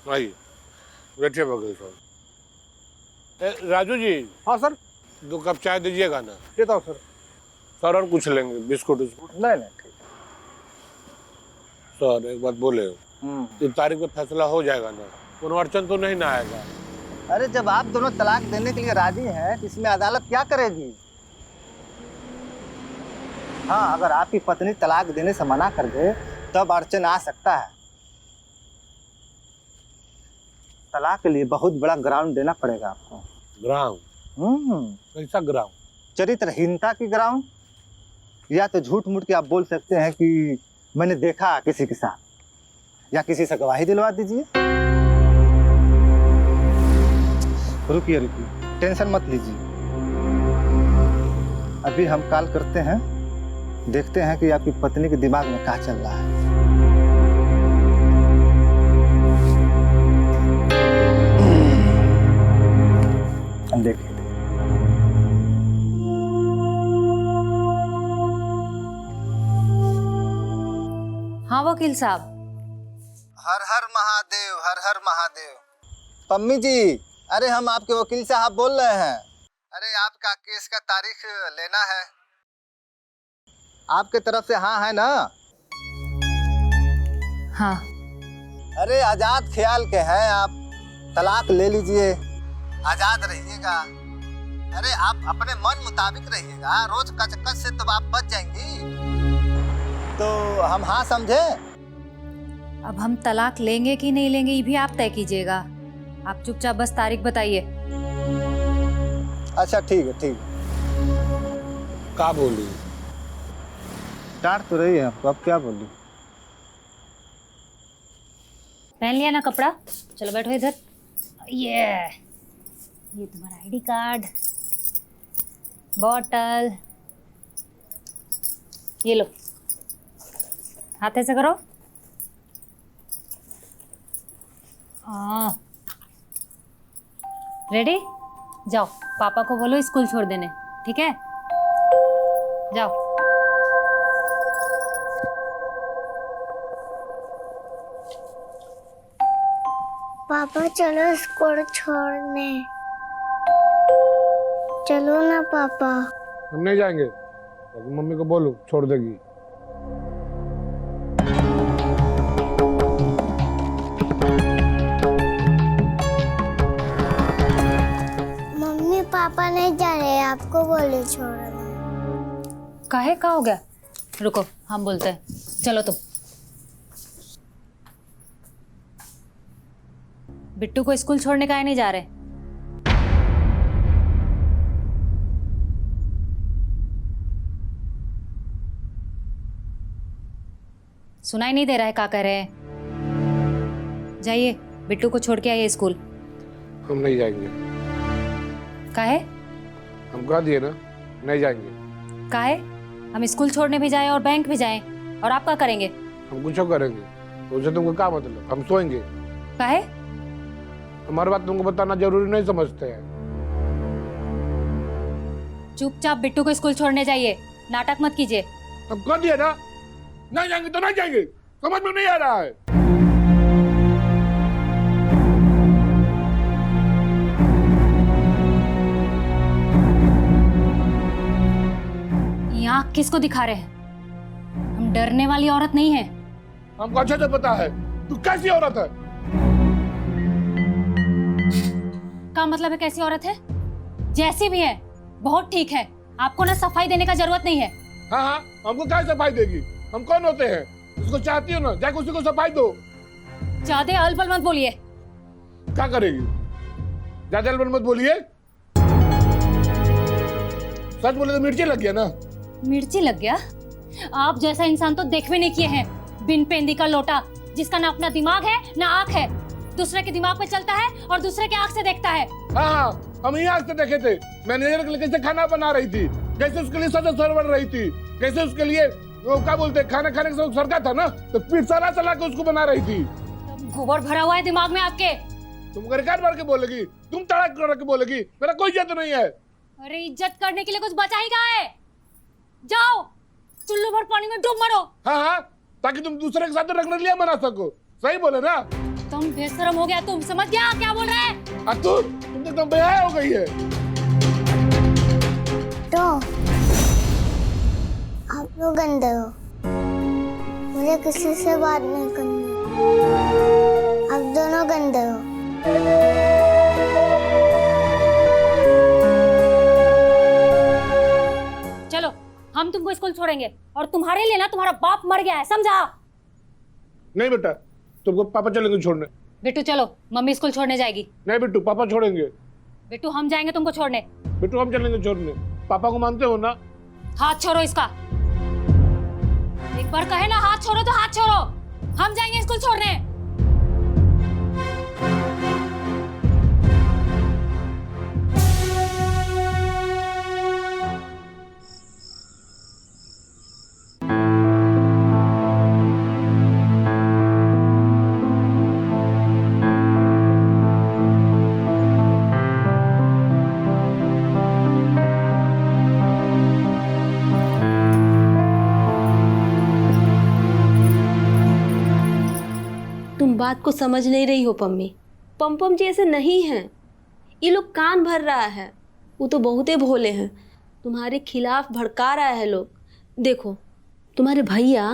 आइए बैठिए वकील साहब। राजू जी। हाँ सर। 2 कप चाय दीजिएगा ना। देता हूँ सर। सर और कुछ लेंगे, बिस्कुट उस्कुट? नहीं ठीक। सर एक बात बोले, 3 तारीख में फैसला हो जाएगा ना? पुनर्वचन तो नहीं ना आएगा? अरे जब आप दोनों तलाक देने के लिए राजी हैं तो इसमें अदालत क्या करेगी? हाँ, अगर आपकी पत्नी तलाक देने से मना कर दे तब अड़चन आ सकता है। तलाक के लिए बहुत बड़ा ग्राउंड देना पड़ेगा आपको। ग्राउंड? कैसा ग्राउंड? चरित्रहीनता की ग्राउंड, या तो झूठ मूठ के आप बोल सकते हैं कि मैंने देखा किसी के साथ, या किसी से गवाही दिलवा दीजिए। रुकिए, टेंशन मत लीजिए, अभी हम कॉल करते हैं, देखते हैं कि आपकी पत्नी के दिमाग में क्या चल रहा है। हम देखिए। हाँ वकील साहब। हर हर महादेव, हर हर महादेव। पम्मी जी, अरे हम आपके वकील साहब बोल रहे हैं। अरे आपका केस का तारीख लेना है। आपके तरफ से हाँ है ना? हाँ। अरे आजाद ख्याल के हैं आप, तलाक ले लीजिए, आजाद रहिएगा। अरे आप अपने मन मुताबिक रहिएगा, रोज कचकच से तो आप बच जाएंगी। तो हम हाँ समझे? अब हम तलाक लेंगे कि नहीं लेंगे ये भी आप तय कीजिएगा। आप चुपचाप बस तारीख बताइए। अच्छा ठीक है, ठीक है। क्या बोली? डांट तो रही है आपको, अब क्या बोली? पहन लिया ना कपड़ा? चलो बैठो इधर। ये तुम्हारा आईडी कार्ड, बॉटल, ये लो, हाथ ऐसे करो। रेडी? जाओ, पापा को बोलो स्कूल छोड़ देने, ठीक है? जाओ। पापा चलो स्कूल छोड़ने। चलो ना पापा। हम नहीं जाएंगे, मम्मी को बोलो छोड़ देगी। मम्मी पापा नहीं जा रहे, आपको बोले छोड़ने। काहे का हो गया? रुको, हम बोलते हैं। चलो तुम। बिट्टू को स्कूल छोड़ने काहे नहीं जा रहे? सुनाई नहीं दे रहा है क्या कह रहे हैं? जाइए, बिट्टू को छोड़ के आइए स्कूल। हम नहीं जाएंगे। काहे? हम कह दिए ना, नहीं जाएंगे। काहे? हम स्कूल छोड़ने भी जाएं और बैंक भी जाएं, और आप क्या करेंगे? हम कुछ करेंगे, तो उसे तुमको क्या मतलब? हम सोएंगे। काहे? हमारी बात तुमको बताना जरूरी नहीं समझते हैं। चुपचाप बिट्टू को स्कूल छोड़ने जाइए, नाटक मत कीजिए। हम कह दिए ना, नहीं जाएंगे तो नहीं जाएंगे। समझ में नहीं आ रहा है? यहाँ किसको दिखा रहे हैं? हम डरने वाली औरत नहीं है। हमको अच्छे से पता है तू कैसी औरत है। का मतलब है कैसी औरत है? जैसी भी है बहुत ठीक है, आपको ना सफाई देने का जरूरत नहीं है। हाँ हाँ, हमको क्या सफाई देगी? हम कौन होते हैं? उसको चाहती हो ना, जाके उसी को सफाई दो। ज्यादा अलबल मत बोलिए। क्या करेगी? ज्यादा अलबल मत बोलिए। सच बोले तो मिर्ची लग गया ना। मिर्ची लग गया? आप जैसा इंसान तो देख भी नहीं किए हैं। बिन पेंदी का लोटा, जिसका ना अपना दिमाग है ना आंख है, दूसरे के दिमाग पे चलता है और दूसरे के आंख से देखता है। हाँ हाँ, हम ही आंख से देखे थे। मैनेजर के लिए कैसे खाना बना रही थी, कैसे उसके लिए सजा सरवर रही थी, कैसे उसके लिए वो क्या बोलते खाना खाने के सरका था ना, तो फिर सला सला के उसको बना रही थी। गोबर भरा हुआ है दिमाग में आपके। तुम रिकॉर्ड मार के बोलेगी, तुम तड़क कर के बोलेगी, मेरा कोई इज्जत नहीं है। अरे इज्जत करने के लिए कुछ बचा ही कहाँ है? जाओ चुल्लू भर पानी में डूब मरो। हाँ हाँ, ताकि तुम दूसरे के साथ रखने लिया मना सको। सही बोले ना? एकदम बेशरम हो गया तुम, समझ गया क्या बोल रहा है? तुम तो एकदम बेहाया हो गई है। तो आप लोग गंदे हो, मुझे किसी से बात नहीं करनी। आप दोनों गंदे हो। चलो हम तुमको स्कूल छोड़ेंगे और तुम्हारे लिए ना तुम्हारा बाप मर गया है, समझा? नहीं बेटा, तुमको पापा चलेंगे छोड़ने। बिट्टू चलो, मम्मी स्कूल छोड़ने जाएगी। नहीं बिट्टू, पापा छोड़ेंगे। बिट्टू हम जाएंगे तुमको छोड़ने। बिट्टू हम चलेंगे छोड़ने। पापा को मानते हो ना? हाथ छोड़ो इसका। एक बार कहे ना हाथ छोड़ो तो हाथ छोड़ो। हम जाएंगे स्कूल छोड़ने। तुम बात को समझ नहीं रही हो पम्मी। पम जी ऐसे नहीं हैं। ये लोग कान भर रहा है। वो तो बहुते भोले हैं, तुम्हारे खिलाफ भड़का रहा है लोग। देखो तुम्हारे भैया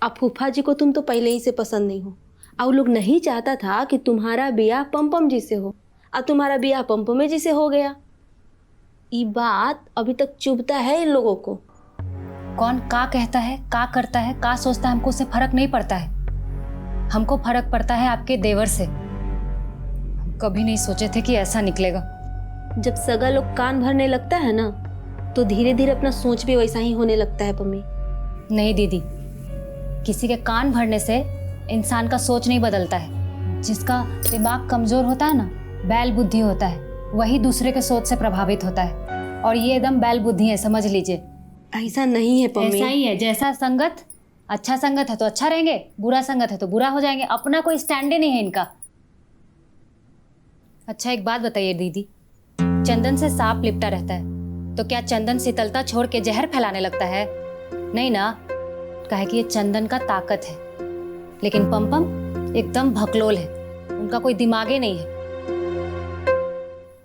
और फूफा जी को तुम तो पहले ही से पसंद नहीं हो, और लोग नहीं चाहता था कि तुम्हारा ब्याह पम जी से हो, और तुम्हारा ब्याह पम जी से हो गया। ये बात अभी तक चुभता है इन लोगों को। कौन का कहता है, का करता है, का सोचता है, हमको उससे फर्क नहीं पड़ता है। हमको फर्क पड़ता है आपके देवर से। हम कभी नहीं सोचे थे कि ऐसा निकलेगा। जब सगा लोग कान भरने लगता है ना, तो धीरे धीरे अपना सोच भी वैसा ही होने लगता है पम्मी। नहीं दीदी, किसी के कान भरने से इंसान का सोच नहीं बदलता है। जिसका दिमाग कमजोर होता है ना, बैल बुद्धि होता है, वही दूसरे के सोच से प्रभावित होता है। और ये एकदम बैल बुद्धि है, समझ लीजिए। ऐसा नहीं है पम्मी। ऐसा ही है। जैसा संगत, अच्छा संगत है तो अच्छा रहेंगे, बुरा संगत है तो बुरा हो जाएंगे। अपना कोई स्टैंड ही नहीं है इनका। अच्छा एक बात बताइए दीदी, चंदन से सांप लिपटा रहता है तो क्या चंदन शीतलता छोड़ के जहर फैलाने लगता है? नहीं ना, कहे कि ये चंदन का ताकत है। लेकिन पम एकदम भकलोल है, उनका कोई दिमाग ही नहीं है।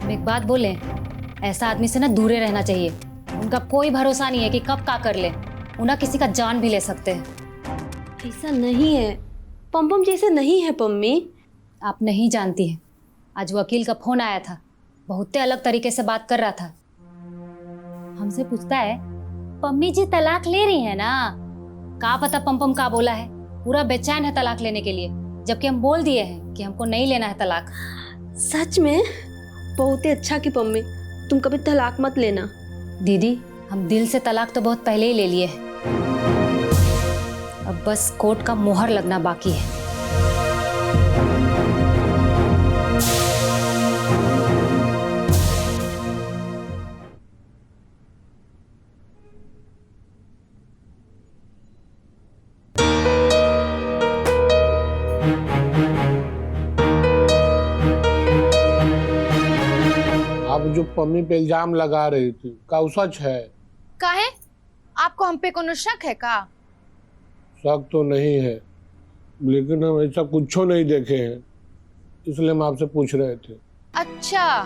हम एक बात बोले, ऐसा आदमी से ना दूरे रहना चाहिए। उनका कोई भरोसा नहीं है कि कब का कर ले। उन्हें किसी का जान भी ले सकते हैं। ऐसा नहीं है, पम जैसे नहीं है पम्मी। आप नहीं जानती हैं। आज वकील का फोन आया था, बहुत अलग तरीके से बात कर रहा था। हमसे पूछता है, पम्मी जी तलाक ले रही है ना? का पता पम का बोला है। पूरा बेचैन है तलाक लेने के लिए, जबकि हम बोल दिए हैं कि हमको नहीं लेना है तलाक। सच में बहुत ही अच्छा कि पम्मी तुम कभी तलाक मत लेना। दीदी हम दिल से तलाक तो बहुत पहले ही ले लिए हैं। अब बस कोर्ट का मोहर लगना बाकी है। आप जो पम्मी पे इल्जाम लगा रही थी, का वो सच है? काहे? आपको हम पे कोनो शक है का? शक तो नहीं है, लेकिन हम ऐसा कुछ नहीं देखे हैं, इसलिए हम आपसे पूछ रहे थे। अच्छा,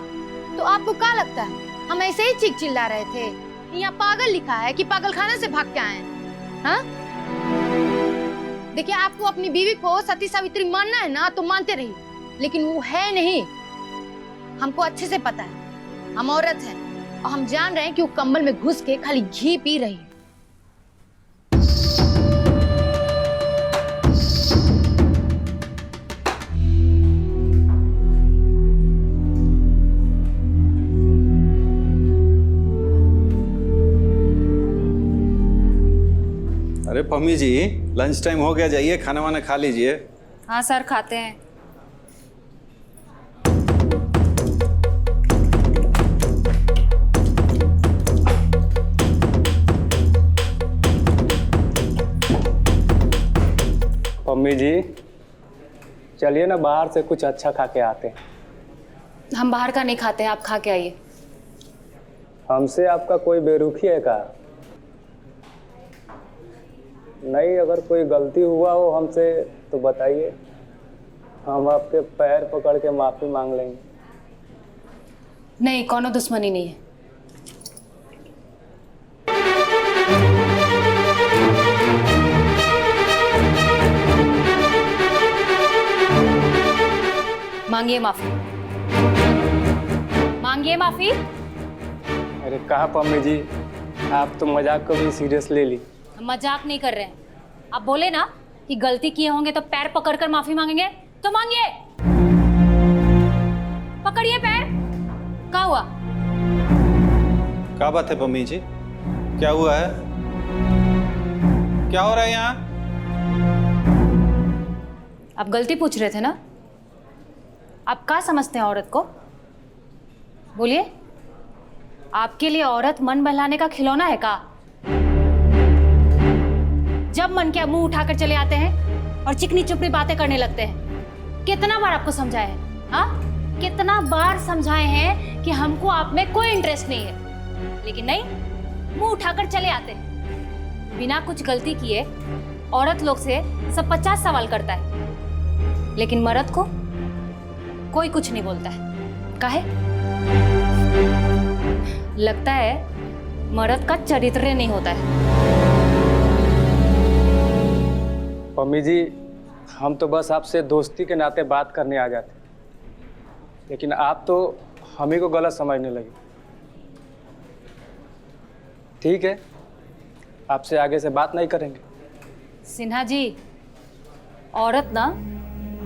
तो आपको क्या लगता है हम ऐसे ही चीख चिल्ला रहे थे? यहाँ पागल लिखा है कि पागलखाने से भाग के आए हैं? हाँ? देखिए, आपको अपनी बीवी को सती सावित्री मानना है ना तो मानते रहिए, लेकिन वो है नहीं। हमको अच्छे से पता है, हम औरत हैं और हम जान रहे हैं कि वो कंबल में घुस के खाली घी पी रही है। अरे पम्मी जी, लंच टाइम हो गया, जाइए खाना वाना खा लीजिए। हाँ सर, खाते हैं। मम्मी जी चलिए ना, बाहर से कुछ अच्छा खा के आते हैं। हम बाहर का नहीं खाते हैं, आप खा के आइए। हमसे आपका कोई बेरुखी है का? नहीं, अगर कोई गलती हुआ हो हमसे तो बताइए। हम आपके पैर पकड़ के माफी मांग लेंगे। नहीं, कोनो दुश्मनी नहीं है। मांगिए माफी, मांगिए माफी। अरे कहा पम्मी जी, आप तो मजाक को भी सीरियस ले ली। हम मजाक नहीं कर रहे हैं। आप बोले ना कि गलती किए होंगे तो पैर पकड़कर माफी मांगेंगे, तो मांगिए, पकड़िए पैर। क्या हुआ? क्या बात है पम्मी जी, क्या हुआ है? क्या हो रहा है यहाँ? आप गलती पूछ रहे थे ना? आप क्या समझते हैं औरत को? बोलिए, आपके लिए औरत मन बहलाने का खिलौना है का? जब मन किया मुंह उठाकर चले आते हैं और चिकनी चुपड़ी बातें करने लगते हैं। कितना बार आपको समझाया है? हाँ, कितना बार समझाए हैं कि हमको आप में कोई इंटरेस्ट नहीं है, लेकिन नहीं, मुंह उठाकर चले आते हैं। बिना कुछ गलती किए औरत लोग से सब 50 सवाल करता है, लेकिन मर्द को कोई कुछ नहीं बोलता है। काहे? लगता है मर्द का चरित्र नहीं होता है। पम्मी जी, हम तो बस आपसे दोस्ती के नाते बात करने आ जाते, लेकिन आप तो हम ही को गलत समझने लगे। ठीक है, आपसे आगे से बात नहीं करेंगे। सिन्हा जी, औरत ना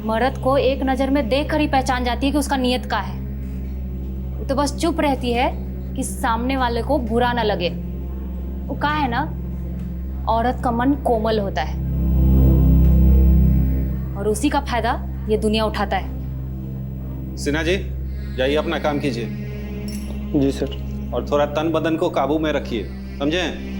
मर्द को एक नजर में देखकर ही पहचान जाती है कि उसका नियत क्या है। वो तो बस चुप रहती है कि सामने वाले को बुरा ना लगे। वो क्या है ना, औरत का मन कोमल होता है और उसी का फायदा ये दुनिया उठाता है। सिन्हा जी, जाइए अपना काम कीजिए। जी सर। और थोड़ा तन बदन को काबू में रखिए, समझे?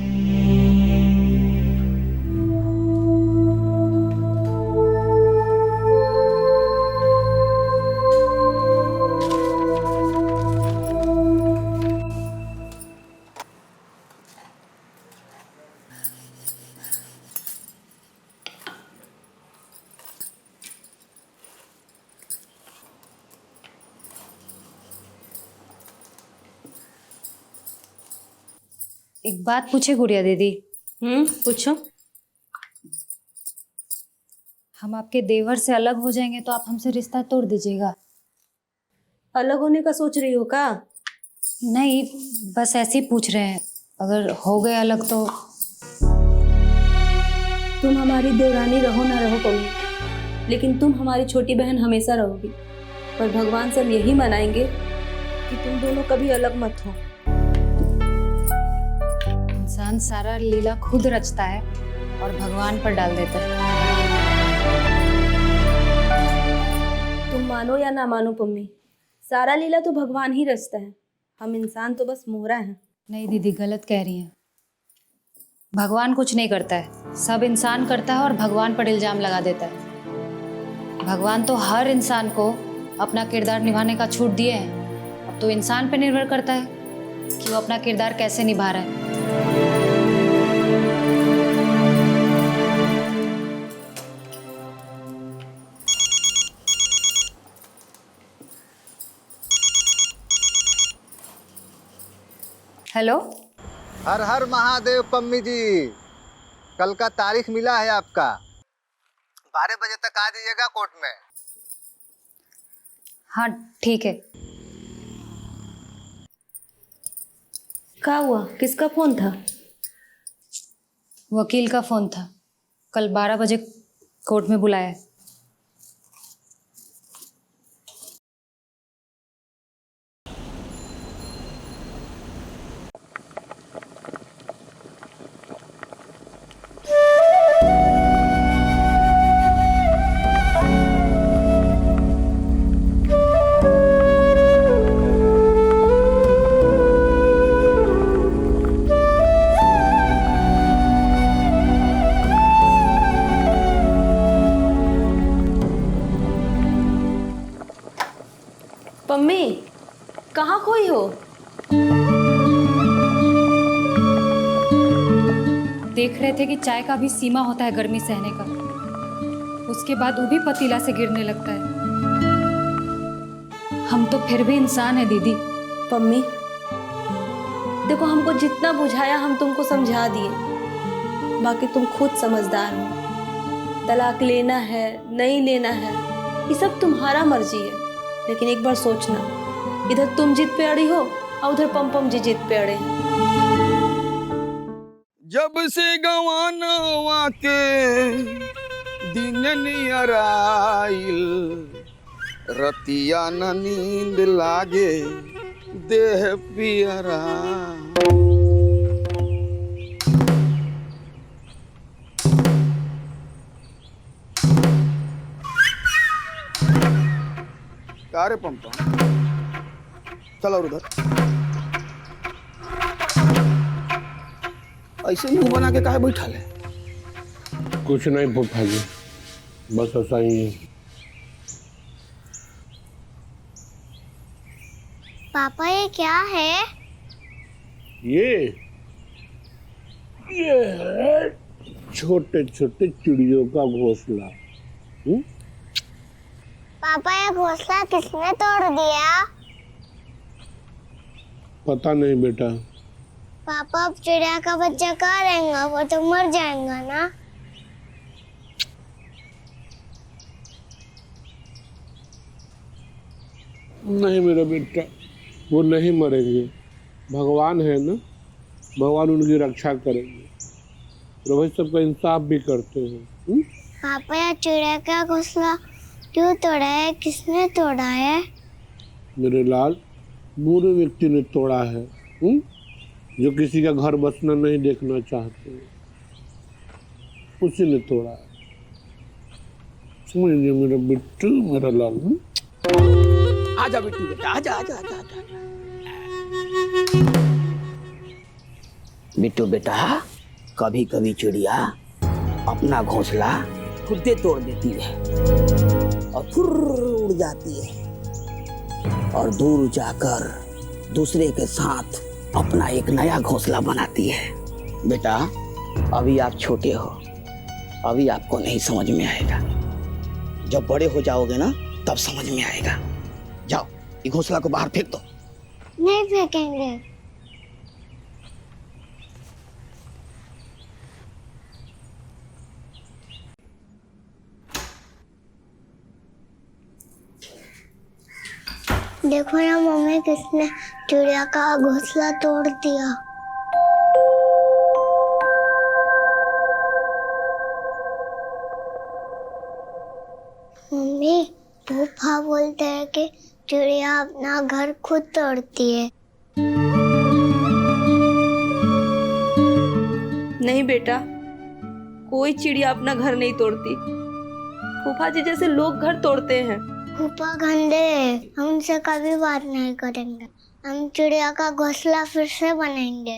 एक बात पूछे गुड़िया दीदी? पूछो। हम आपके देवर से अलग हो जाएंगे तो आप हमसे रिश्ता तोड़ दीजिएगा? अलग होने का सोच रही हो का? नहीं, बस ऐसे ही पूछ रहे हैं। अगर हो गए अलग तो? तुम हमारी देवरानी रहो ना रहो पम्मी, लेकिन तुम हमारी छोटी बहन हमेशा रहोगी। पर भगवान से हम यही मनाएंगे कि तुम दोनों कभी अलग मत हो। इंसान सारा लीला खुद रचता है और भगवान पर डाल देता है। तुम मानो या ना मानो पम्मी, सारा लीला तो भगवान ही रचता है। हम इंसान तो बस मोहरा हैं। नहीं दीदी, गलत कह रही हैं। भगवान कुछ नहीं करता है, सब इंसान करता है और भगवान पर इल्जाम लगा देता है। भगवान तो हर इंसान को अपना किरदार निभाने का छूट दिए हैं। अब तो इंसान पर निर्भर करता है कि वो अपना किरदार कैसे निभा रहा है। हेलो। हर हर महादेव पम्मी जी, कल का तारीख मिला है आपका। 12 बजे तक आ जाइएगा कोर्ट में। हाँ ठीक है। क्या हुआ? किसका फोन था? वकील का फोन था। कल 12 बजे कोर्ट में बुलाया है। पम्मी, कहाँ खोई हो? देख रहे थे कि चाय का भी सीमा होता है गर्मी सहने का। उसके बाद वो भी पतीला से गिरने लगता है। हम तो फिर भी इंसान है दीदी। पम्मी देखो, हमको जितना बुझाया हम तुमको समझा दिए, बाकी तुम खुद समझदार हो। तलाक लेना है नहीं लेना है ये सब तुम्हारा मर्जी है, लेकिन एक बार सोचना, इधर तुम जिद पे अड़ी हो और उधर पम जी जिद पे अड़े हैं। जब से गवानवा के दिन नियर आइल, रतिया न नींद लागे देह पियरा। का रे पंपा, चलो उधर। ऐसे मुंह बना के काहे बैठा है? कुछ नहीं फूफा जी, बस ऐसा ही है। पापा ये क्या है? ये है छोटे छोटे चिड़ियों का घोंसला। पापा ये घोंसला किसने तोड़ दिया? पता नहीं बेटा। पापा अब चिड़िया का बच्चा कहाँ रहेगा? वो तो मर जाएगा ना। नहीं मेरा बेटा, वो नहीं मरेंगे। भगवान है ना, भगवान उनकी रक्षा करेंगे। रोहित सबका इंसाफ भी करते हैं। पापा ये चिड़िया का घोंसला क्यों तोड़ा है? किसने तोड़ा है? मेरे लाल, बुरे व्यक्ति ने तोड़ा है, जो किसी का घर बसना नहीं देखना चाहते, उसी ने तोड़ा है। समझ लीजिए मेरा बिट्टू, मेरा लाल। आजा बिट्टू बेटा, आजा आजा आजा आजा। बिट्टू बेटा, कभी कभी चिड़िया अपना घोंसला खुद तोड़ देती है और फिर उड़ जाती है और दूर जाकर दूसरे के साथ अपना एक नया घोंसला बनाती है। बेटा अभी आप छोटे हो, अभी आपको नहीं समझ में आएगा। जब बड़े हो जाओगे ना तब समझ में आएगा। जाओ ये घोंसला को बाहर फेंक दो। नहीं फेंकेंगे। देखो ना मम्मी, किसने चिड़िया का घोंसला तोड़ दिया। मम्मी, फूफा बोलते हैं कि चिड़िया अपना घर खुद तोड़ती है। नहीं बेटा, कोई चिड़िया अपना घर नहीं तोड़ती। फूफा जी जैसे लोग घर तोड़ते हैं। फूफा गंदे हैं, हम उनसे कभी बात नहीं करेंगे। हम चिड़िया का घोंसला फिर से बनाएंगे।